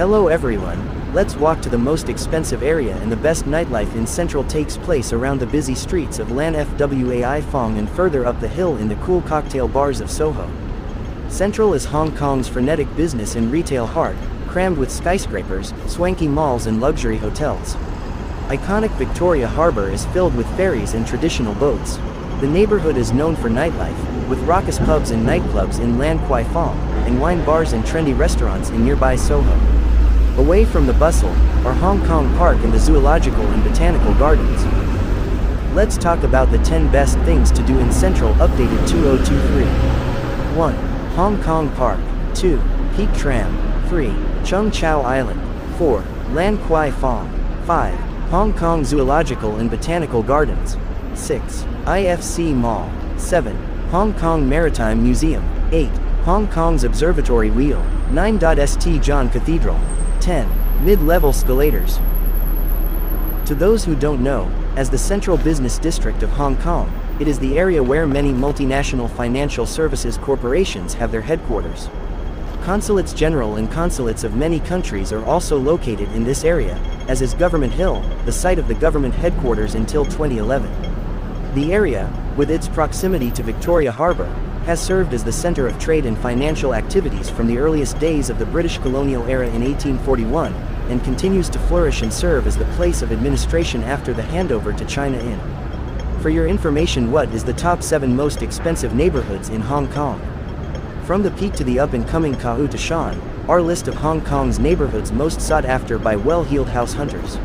Hello everyone, let's walk to the most expensive area and the best nightlife in Central takes place around the busy streets of Lan Fwai Phong and further up the hill in the cool cocktail bars of Soho. Central is Hong Kong's frenetic business and retail heart, crammed with skyscrapers, swanky malls and luxury hotels. Iconic Victoria Harbour is filled with ferries and traditional boats. The neighborhood is known for nightlife, with raucous pubs and nightclubs in Lan Kwai Fong, and wine bars and trendy restaurants in nearby Soho. Away from the bustle are Hong Kong Park and the Zoological and Botanical Gardens. Let's talk about the 10 best things to do in Central updated 2023. 1. Hong Kong Park. 2. Peak Tram. 3. Chung Chau Island. 4. Lan Kwai Fong. 5. Hong Kong Zoological and Botanical Gardens. 6. IFC Mall. 7. Hong Kong Maritime Museum. 8. Hong Kong's Observatory Wheel. 9. St. John Cathedral. 10. Mid-level escalators. To those who don't know, as the Central Business District of Hong Kong, it is the area where many multinational financial services corporations have their headquarters. Consulates general and consulates of many countries are also located in this area, as is Government Hill, the site of the government headquarters until 2011. The area, with its proximity to Victoria Harbour, has served as the center of trade and financial activities from the earliest days of the British colonial era in 1841, and continues to flourish and serve as the place of administration after the handover to China in. For your information, what is the top 7 most expensive neighborhoods in Hong Kong? From the peak to the up-and-coming Kau to Shan, our list of Hong Kong's neighborhoods most sought after by well-heeled house hunters.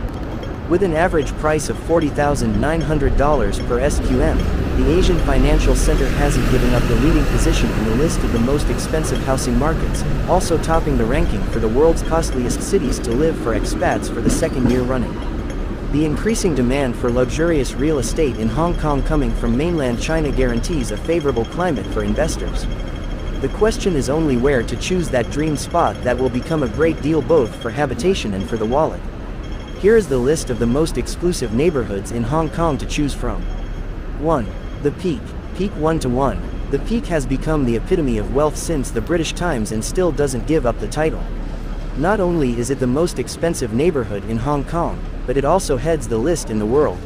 With an average price of $40,900 per SQM, the Asian Financial Center hasn't given up the leading position in the list of the most expensive housing markets, also topping the ranking for the world's costliest cities to live for expats for the second year running. The increasing demand for luxurious real estate in Hong Kong coming from mainland China guarantees a favorable climate for investors. The question is only where to choose that dream spot that will become a great deal both for habitation and for the wallet. Here is the list of the most exclusive neighborhoods in Hong Kong to choose from. 1. The Peak. Peak 1 to 1. The Peak has become the epitome of wealth since the British times and still doesn't give up the title. Not only is it the most expensive neighborhood in Hong Kong, but it also heads the list in the world.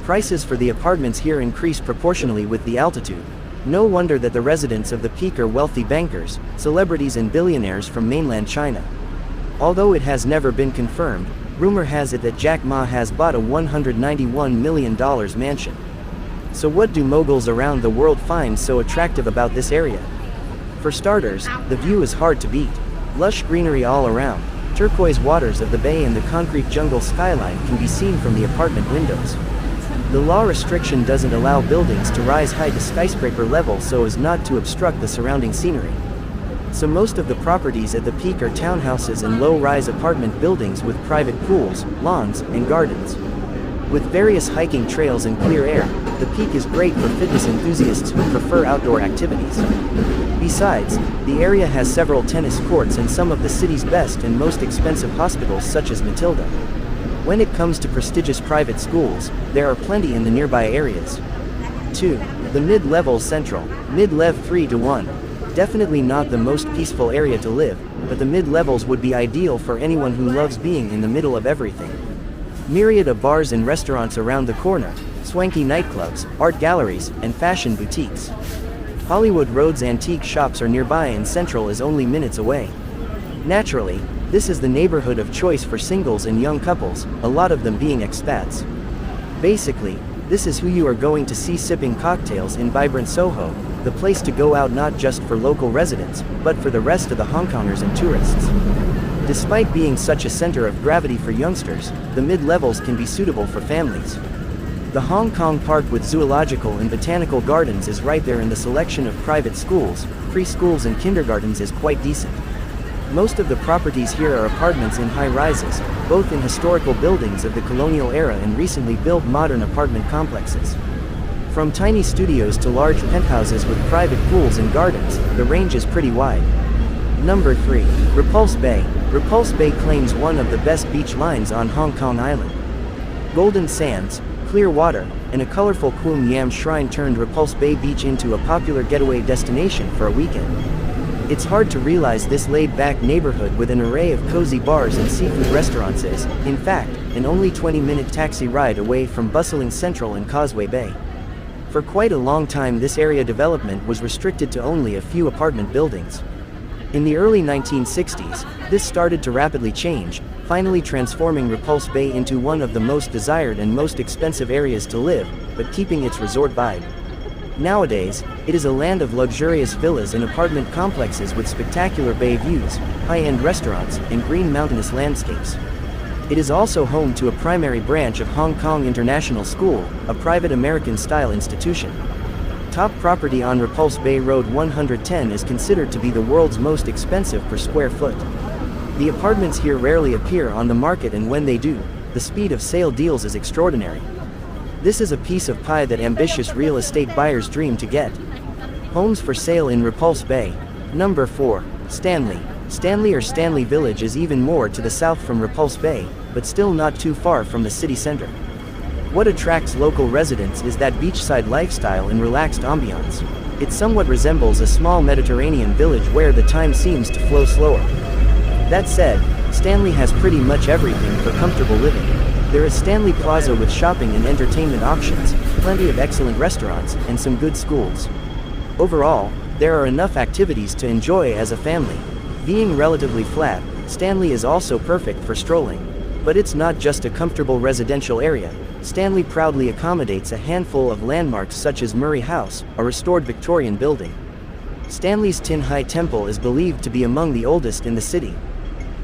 Prices for the apartments here increase proportionally with the altitude. No wonder that the residents of the Peak are wealthy bankers, celebrities and billionaires from mainland China. Although it has never been confirmed, rumor has it that Jack Ma has bought a $191 million mansion. So what do moguls around the world find so attractive about this area? For starters, the view is hard to beat. Lush greenery all around, turquoise waters of the bay and the concrete jungle skyline can be seen from the apartment windows. The law restriction doesn't allow buildings to rise high to skyscraper level so as not to obstruct the surrounding scenery. So most of the properties at the Peak are townhouses and low-rise apartment buildings with private pools, lawns, and gardens. With various hiking trails and clear air, the Peak is great for fitness enthusiasts who prefer outdoor activities. Besides, the area has several tennis courts and some of the city's best and most expensive hospitals such as Matilda. When it comes to prestigious private schools, there are plenty in the nearby areas. 2. The Mid-Level Central. Mid-Lev 3 to 1. Definitely not the most peaceful area to live, but the mid-levels would be ideal for anyone who loves being in the middle of everything. Myriad of bars and restaurants around the corner, swanky nightclubs, art galleries, and fashion boutiques. Hollywood Road's antique shops are nearby and Central is only minutes away. Naturally, this is the neighborhood of choice for singles and young couples, a lot of them being expats. Basically, this is who you are going to see sipping cocktails in vibrant Soho, the place to go out not just for local residents, but for the rest of the Hong Kongers and tourists. Despite being such a center of gravity for youngsters, the mid-levels can be suitable for families. The Hong Kong Park with Zoological and Botanical Gardens is right there, and the selection of private schools, preschools and kindergartens is quite decent. Most of the properties here are apartments in high-rises, both in historical buildings of the colonial era and recently built modern apartment complexes. From tiny studios to large penthouses with private pools and gardens, the range is pretty wide. Number 3. Repulse Bay. Repulse Bay claims one of the best beach lines on Hong Kong Island. Golden sands, clear water, and a colorful Kwum Yam shrine turned Repulse Bay Beach into a popular getaway destination for a weekend. It's hard to realize this laid-back neighborhood with an array of cozy bars and seafood restaurants is, in fact, an only 20-minute taxi ride away from bustling Central and Causeway Bay. For quite a long time this area development was restricted to only a few apartment buildings. In the early 1960s, this started to rapidly change, finally transforming Repulse Bay into one of the most desired and most expensive areas to live, but keeping its resort vibe. Nowadays, it is a land of luxurious villas and apartment complexes with spectacular bay views, high-end restaurants, and green mountainous landscapes. It is also home to a primary branch of Hong Kong International School, a private American-style institution. Top property on Repulse Bay Road 110 is considered to be the world's most expensive per square foot. The apartments here rarely appear on the market, and when they do, the speed of sale deals is extraordinary. This is a piece of pie that ambitious real estate buyers dream to get. Homes for sale in Repulse Bay. Number 4. Stanley. Stanley or Stanley Village is even more to the south from Repulse Bay, but still not too far from the city center. What attracts local residents is that beachside lifestyle and relaxed ambiance. It somewhat resembles a small Mediterranean village where the time seems to flow slower. That said, Stanley has pretty much everything for comfortable living. There is Stanley Plaza with shopping and entertainment options, plenty of excellent restaurants, and some good schools. Overall, there are enough activities to enjoy as a family. Being relatively flat, Stanley is also perfect for strolling. But it's not just a comfortable residential area. Stanley proudly accommodates a handful of landmarks such as Murray House, a restored Victorian building. Stanley's Tin Hai Temple is believed to be among the oldest in the city.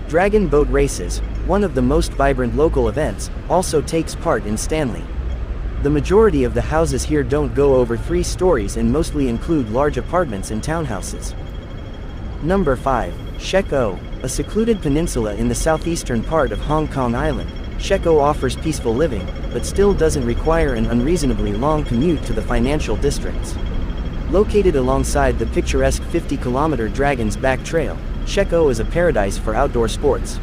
Dragon boat races, one of the most vibrant local events, also takes part in Stanley. The majority of the houses here don't go over 3 stories and mostly include large apartments and townhouses. Number 5. Shek O, a secluded peninsula in the southeastern part of Hong Kong Island. Shek O offers peaceful living, but still doesn't require an unreasonably long commute to the financial districts. Located alongside the picturesque 50-kilometer Dragon's Back Trail, Shek O is a paradise for outdoor sports.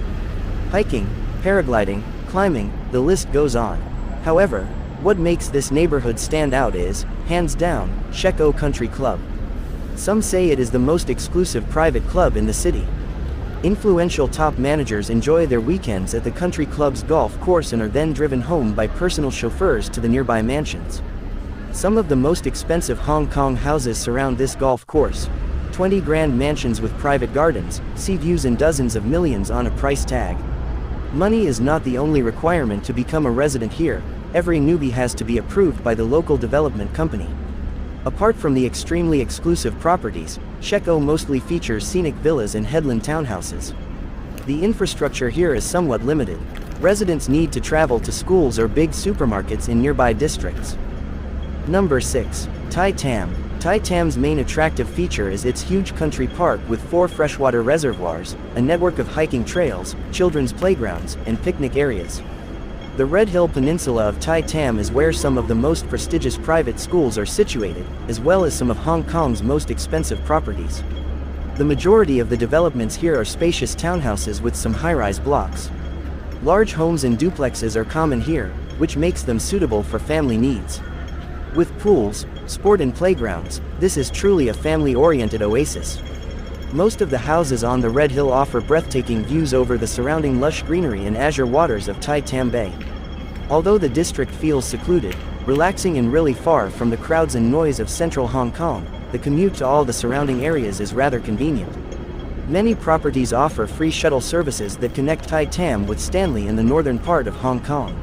Hiking, paragliding, climbing, the list goes on. However, what makes this neighborhood stand out is, hands down, Shek O Country Club. Some say it is the most exclusive private club in the city. Influential top managers enjoy their weekends at the country club's golf course and are then driven home by personal chauffeurs to the nearby mansions. Some of the most expensive Hong Kong houses surround this golf course. 20 grand mansions with private gardens, sea views and dozens of millions on a price tag. Money is not the only requirement to become a resident here. Every newbie has to be approved by the local development company. Apart from the extremely exclusive properties, Shek O mostly features scenic villas and headland townhouses. The infrastructure here is somewhat limited. Residents need to travel to schools or big supermarkets in nearby districts. Number 6. Tai Tam. Tai Tam's main attractive feature is its huge country park with 4 freshwater reservoirs, a network of hiking trails, children's playgrounds, and picnic areas. The Red Hill Peninsula of Tai Tam is where some of the most prestigious private schools are situated, as well as some of Hong Kong's most expensive properties. The majority of the developments here are spacious townhouses with some high-rise blocks. Large homes and duplexes are common here, which makes them suitable for family needs. With pools, sport and playgrounds, this is truly a family-oriented oasis. Most of the houses on the Red Hill offer breathtaking views over the surrounding lush greenery and azure waters of Tai Tam Bay. Although the district feels secluded, relaxing and really far from the crowds and noise of central Hong Kong, the commute to all the surrounding areas is rather convenient. Many properties offer free shuttle services that connect Tai Tam with Stanley in the northern part of Hong Kong.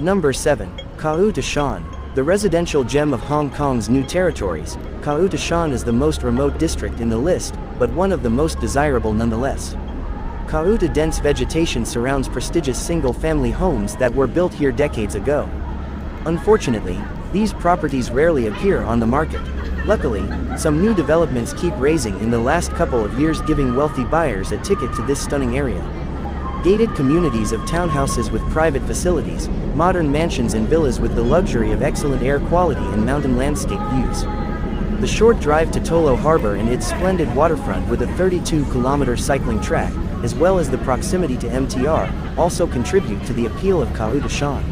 Number 7. Kau Ta Shan. The residential gem of Hong Kong's new territories, Kau Ta Shan is the most remote district in the list, but one of the most desirable nonetheless. Kau Ta dense vegetation surrounds prestigious single-family homes that were built here decades ago. Unfortunately, these properties rarely appear on the market. Luckily, some new developments keep raising in the last couple of years, giving wealthy buyers a ticket to this stunning area. Gated communities of townhouses with private facilities, modern mansions and villas with the luxury of excellent air quality and mountain landscape views. The short drive to Tolo Harbor and its splendid waterfront with a 32-kilometer cycling track, as well as the proximity to MTR, also contribute to the appeal of Kau Ta Shan.